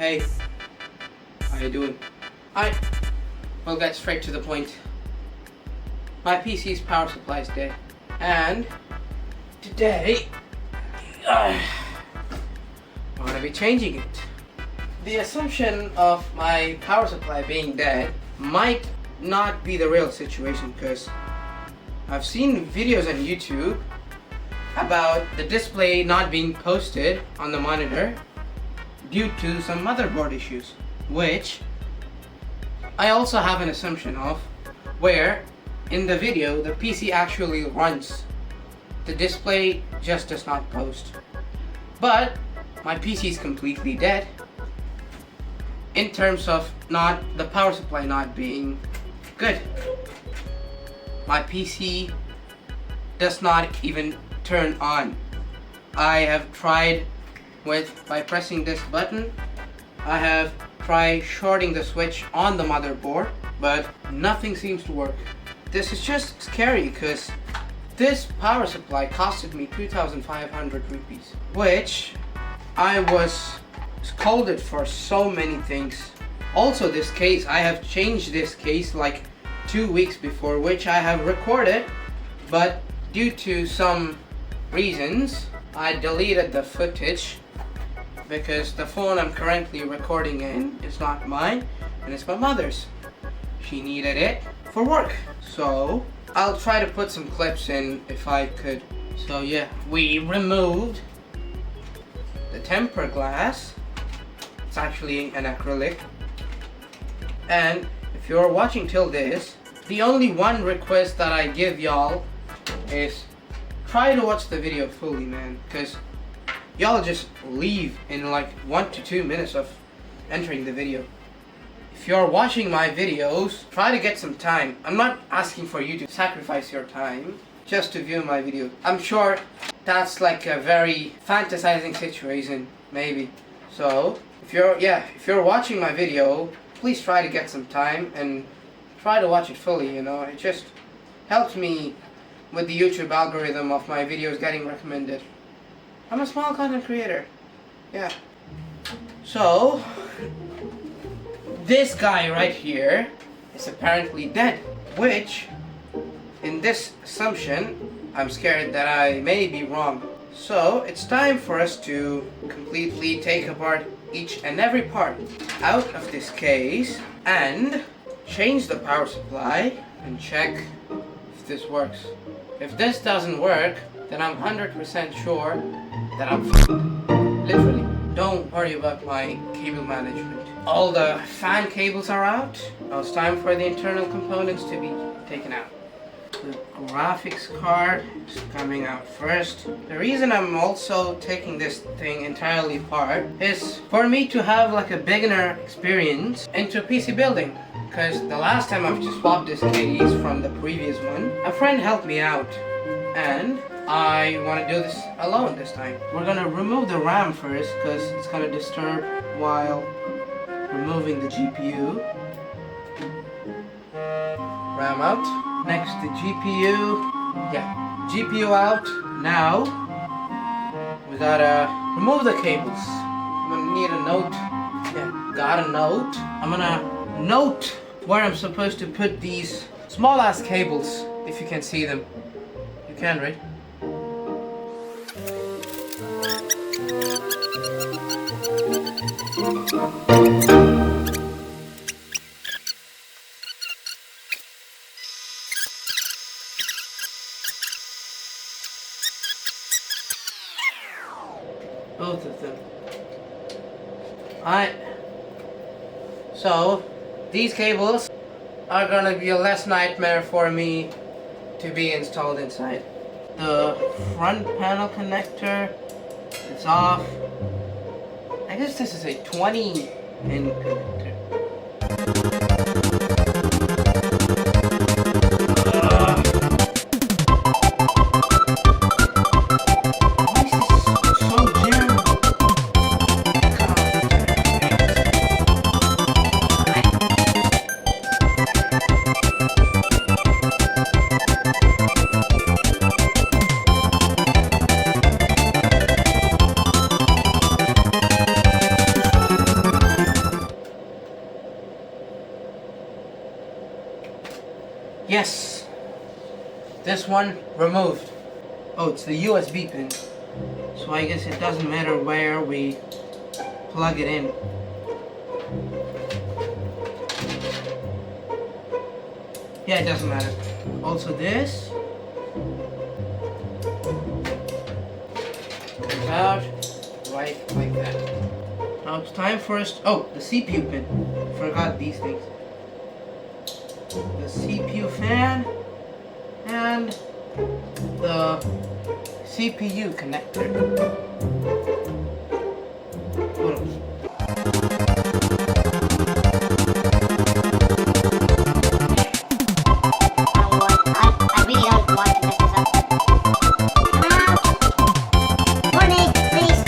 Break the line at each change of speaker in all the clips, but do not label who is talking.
Hey, how you doing? We'll get straight to the point. My PC's power supply is dead, and today I'm gonna be changing it. The assumption of my power supply being dead might not be the real situation, because I've seen videos on YouTube about the display not being posted on the monitor due to some motherboard issues, which I also have an assumption of, where in the video the PC actually runs, the display just does not post. But my PC is completely dead in terms of not the power supply not being good. My PC does not even turn on. I have tried by pressing this button. I have tried shorting the switch on the motherboard, but nothing seems to work. This is just scary because this power supply costed me 2,500 rupees, which I was scolded for so many things. Also, this case, I have changed this case like 2 weeks before, which I have recorded, but due to some reasons I deleted the footage because the phone I'm currently recording in is not mine and it's my mother's. She needed it for work, so I'll try to put some clips in if I could. So yeah, we removed the temper glass. It's actually an acrylic, and if you're watching till this, the only one request that I give y'all is try to watch the video fully, man, because y'all just leave in like 1 to 2 minutes of entering the video. If you're watching my videos, try to get some time. I'm not asking for you to sacrifice your time just to view my video. I'm sure that's like a very fantasizing situation, maybe. So if you're watching my video, please try to get some time and try to watch it fully, you know. It just helps me with the YouTube algorithm of my videos getting recommended. I'm a small content creator. Yeah. So this guy right here is apparently dead, which in this assumption I'm scared that I may be wrong. So it's time for us to completely take apart each and every part out of this case and change the power supply and check if this works. If this doesn't work, then I'm 100% sure that I'm literally. Don't worry about my cable management. All the fan cables are out. Now it's time for the internal components to be taken out. The graphics card is coming out first. The reason I'm also taking this thing entirely apart is for me to have like a beginner experience into PC building. Because the last time I've just swapped this case from the previous one, a friend helped me out, and I want to do this alone this time. We're gonna remove the RAM first because it's gonna disturb while removing the GPU. RAM out. Next the GPU. Yeah, GPU out. Now we gotta remove the cables. I'm gonna need a note. Yeah, got a note. I'm gonna note where I'm supposed to put these small ass cables, if you can see them. You can, right? Both of them. So these cables are gonna be a less nightmare for me to be installed inside. The front panel connector is off. I guess this is a 20-pin connector. Yes, this one removed. Oh, it's the USB pin. So I guess it doesn't matter where we plug it in. Yeah, it doesn't matter. Also this comes out right like that. Now it's time for us. Oh, the CPU pin. Forgot these things. The CPU fan and the CPU connector. What else?
I really don't want to mess this up. For me, please.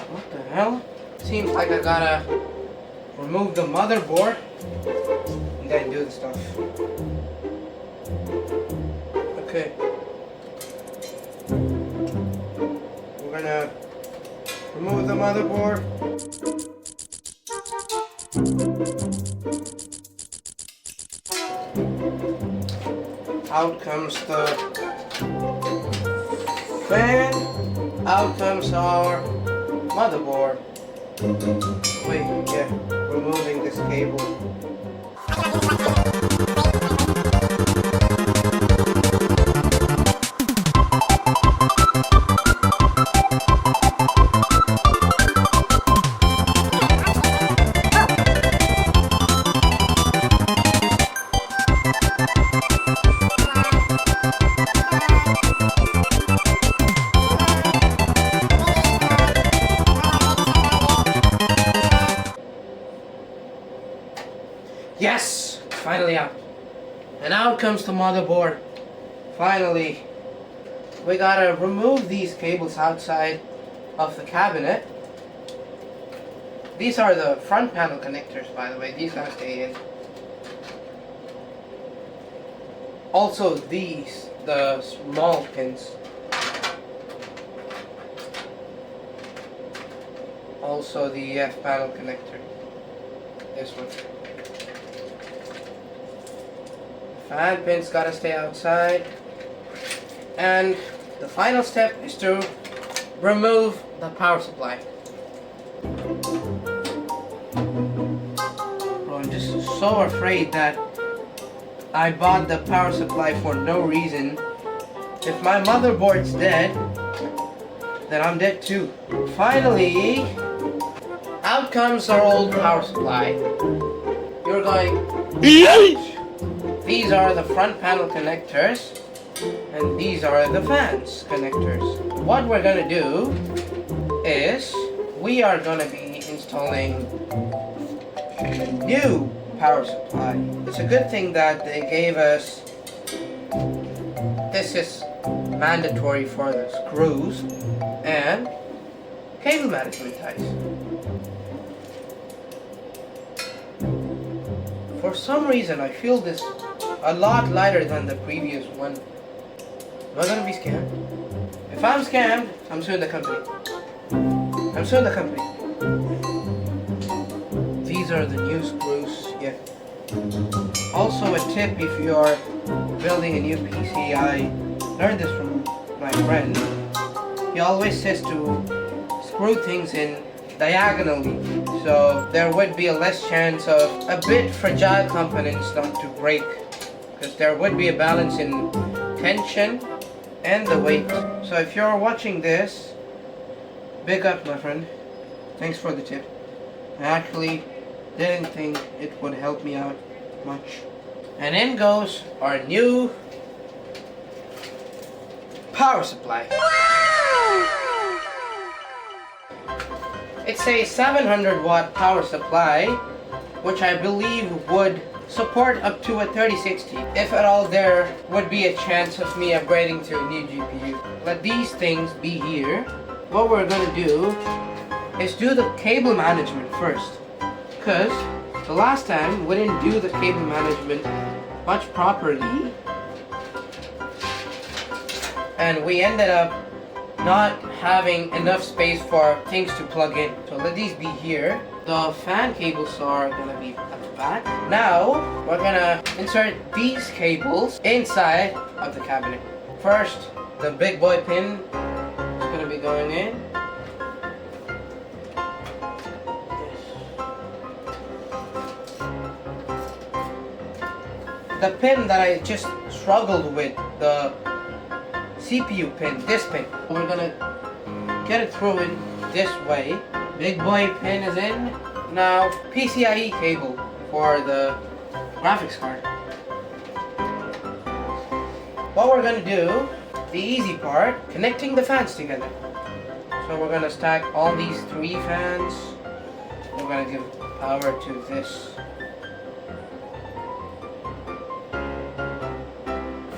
What the hell? Seems like I gotta remove the motherboard and then do the stuff. Okay. We're gonna remove the motherboard. Out comes the fan. Out comes our motherboard. Wait, yeah, removing this cable. Yes! Finally out. And out comes the motherboard. Finally. We gotta remove these cables outside of the cabinet. These are the front panel connectors, by the way. These gotta stay in. Also these, the small pins. Also the F panel connector. This one. Fan pins gotta stay outside. And the final step is to remove the power supply. Bro, I'm just so afraid that I bought the power supply for no reason. If my motherboard's dead, then I'm dead too. Finally, out comes our old power supply. You're going, ouch. These are the front panel connectors, and these are the fans connectors. What we're gonna do is we are gonna be installing a new power supply. It's a good thing that they gave us, this is mandatory for the screws and cable management ties. For some reason I feel this a lot lighter than the previous one. Am I gonna be scammed? If I'm scammed, I'm suing the company. I'm suing the company. These are the new screws, yeah. Also a tip if you're building a new PC, I learned this from my friend. He always says to screw things in diagonally, so there would be a less chance of a bit fragile components not to break, because there would be a balance in tension and the weight. So if you're watching this, big up my friend, thanks for the tip. I actually didn't think it would help me out much. And in goes our new power supply. It's a 700 watt power supply, which I believe would support up to a 3060. If at all there would be a chance of me upgrading to a new GPU. Let these things be here. what we're gonna do is do the cable management first, because the last time we didn't do the cable management much properly, and we ended up not having enough space for things to plug in. So let these be here. The fan cables are gonna be at the back. Now we're gonna insert these cables inside of the cabinet. First, the big boy pin is gonna be going in. The pin that I just struggled with, the CPU pin, this pin, we're gonna get it through in this way. Big boy pin is in. Now PCIe cable for the graphics card. What we're gonna do, the easy part, connecting the fans together. So we're gonna stack all these 3 fans. We're gonna give power to this.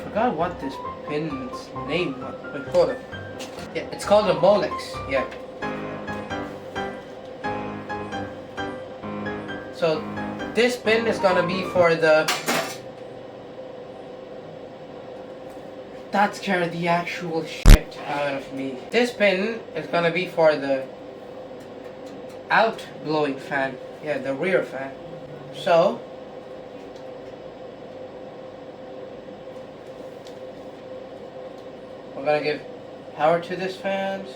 Forgot what this pin's name was. Wait, hold on. Yeah, it's called a Molex. Yeah. So this pin is gonna be for the. That scared the actual shit out of me. This pin is gonna be for the outblowing fan. Yeah, the rear fan. So we're gonna give power to this fans.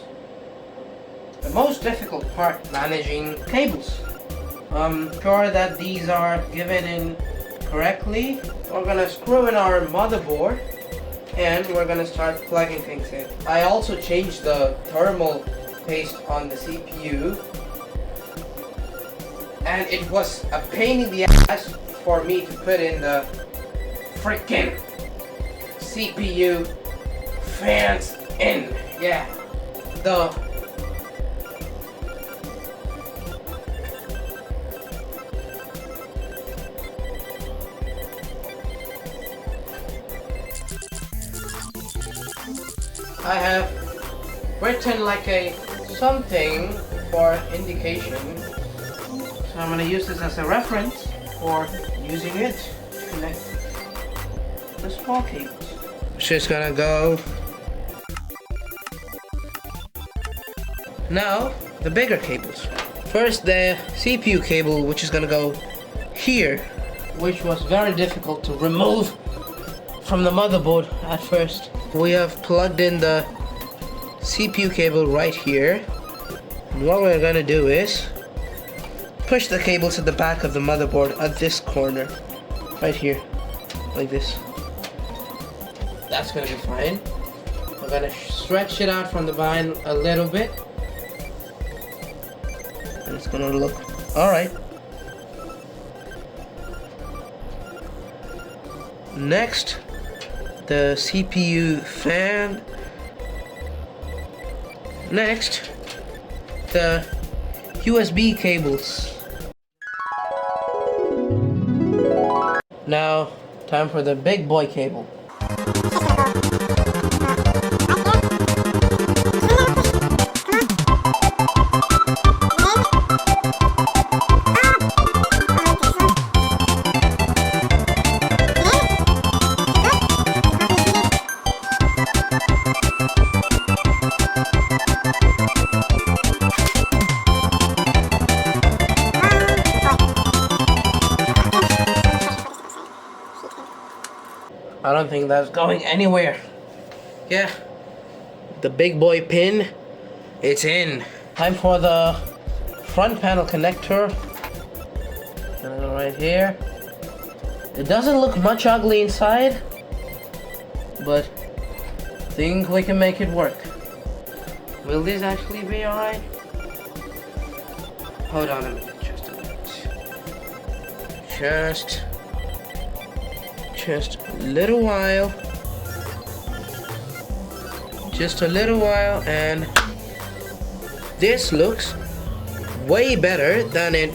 The most difficult part, managing cables. Sure that these are given in correctly. We're gonna screw in our motherboard and we're gonna start plugging things in. I also changed the thermal paste on the CPU, and it was a pain in the ass for me to put in the freaking CPU fans in. Yeah, I have written like a something for indication, so I'm gonna use this as a reference for using it to connect the small cables. It's just gonna go. Now the bigger cables. First the CPU cable, which is gonna go here, which was very difficult to remove from the motherboard at first. We have plugged in the CPU cable right here. And what we're gonna do is push the cable to the back of the motherboard at this corner. Right here. Like this. That's gonna be fine. We're gonna stretch it out from the vine a little bit. And it's gonna look alright. Next, the CPU fan. Next, the USB cables. Now, time for the big boy cable. I don't think that's going anywhere. Yeah, the big boy pin, it's in. Time for the front panel connector. Gonna go right here. It doesn't look much ugly inside, but I think we can make it work. Will this actually be alright? Hold on a minute, just a minute. Just a little while. Just a little while, and this looks way better than it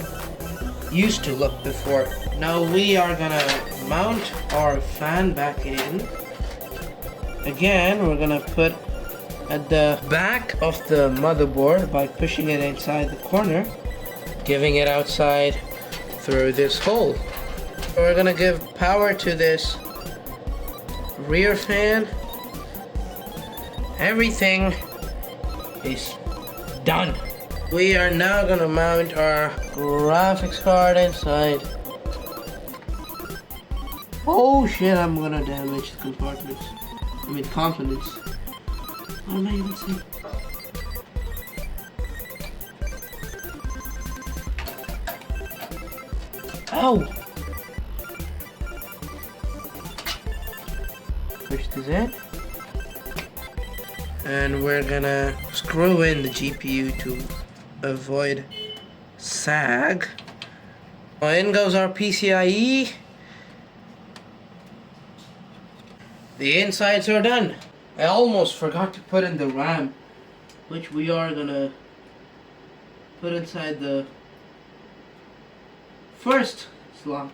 used to look before. Now we are gonna mount our fan back in. Again, we're gonna put at the back of the motherboard by pushing it inside the corner, giving it outside through this hole. We're gonna give power to this rear fan. Everything is done. We are now gonna mount our graphics card inside. Oh shit, I'm gonna damage the compartments. I mean components. What am I even saying? Ow! Push this in. And we're gonna screw in the GPU to avoid sag. In goes our PCIe. The insides are done. I almost forgot to put in the RAM, which we are gonna put inside the first slot.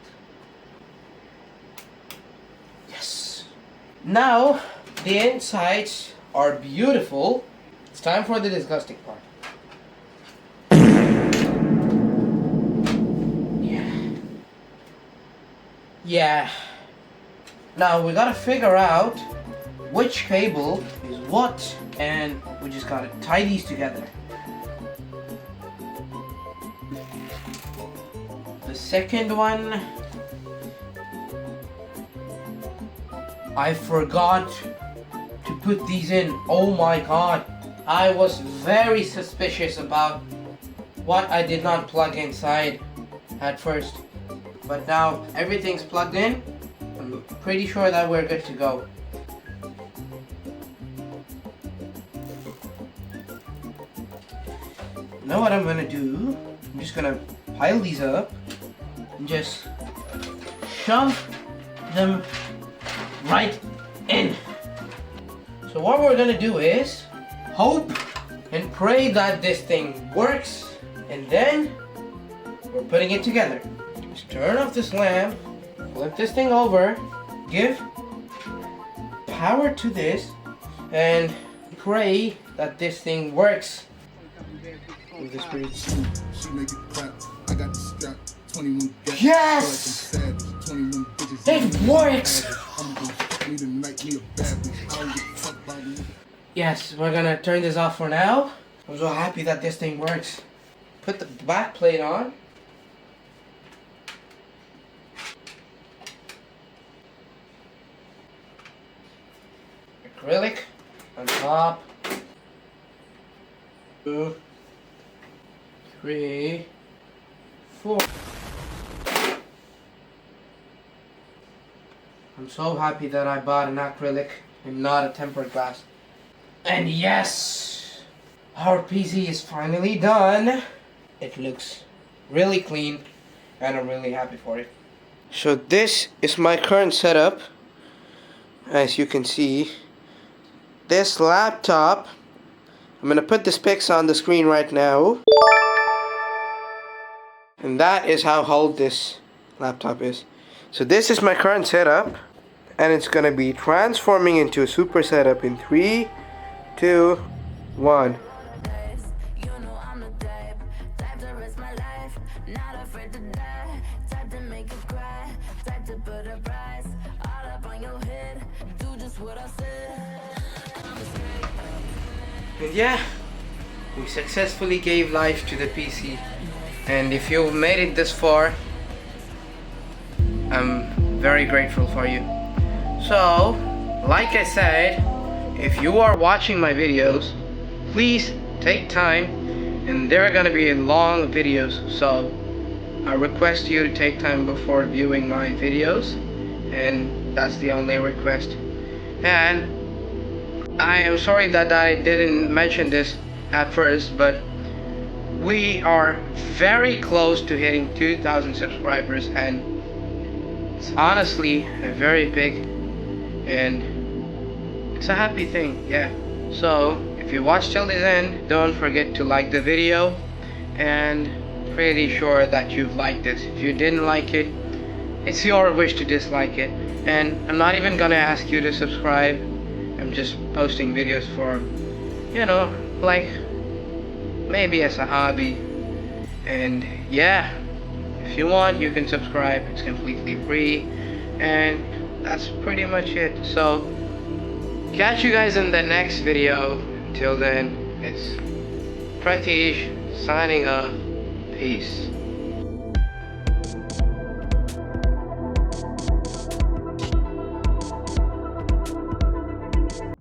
Yes. Now the insides are beautiful. It's time for the disgusting part. Yeah. Now we gotta figure out which cable is what, and we just gotta tie these together. The second one, I forgot to put these in. Oh my god. I was very suspicious about what I did not plug inside at first. But now everything's plugged in. I'm pretty sure that we're good to go. You know what I'm gonna do? I'm just gonna pile these up and just shove them right in. So what we're gonna do is hope and pray that this thing works, and then we're putting it together. Just turn off this lamp, flip this thing over, give power to this, and pray that this thing works. Move this pretty. Yes! It works! Yes, we're gonna turn this off for now. I'm so happy that this thing works. Put the back plate on. Acrylic on top. 2, 3, 4. I'm so happy that I bought an acrylic and not a tempered glass. And yes, our PC is finally done. It looks really clean and I'm really happy for it. So this is my current setup. As you can see, this laptop, I'm gonna put the specs on the screen right now. And that is how old this laptop is. So this is my current setup, and it's gonna be transforming into a super setup in 3, 2, 1. And yeah, we successfully gave life to the PC. And if you've made it this far, I'm very grateful for you. So, like I said, if you are watching my videos, please take time, and they're gonna be long videos, so I request you to take time before viewing my videos, and that's the only request. And I am sorry that I didn't mention this at first, but we are very close to hitting 2,000 subscribers, and it's honestly a very big and it's a happy thing, yeah. So if you watch till the end, don't forget to like the video, and pretty sure that you've liked this. If you didn't like it, it's your wish to dislike it, and I'm not even gonna ask you to subscribe. I'm just posting videos for you know, like maybe as a hobby. And yeah, if you want, you can subscribe. It's completely free. And that's pretty much it. So catch you guys in the next video. Until then, it's Pratheesh signing off. Peace.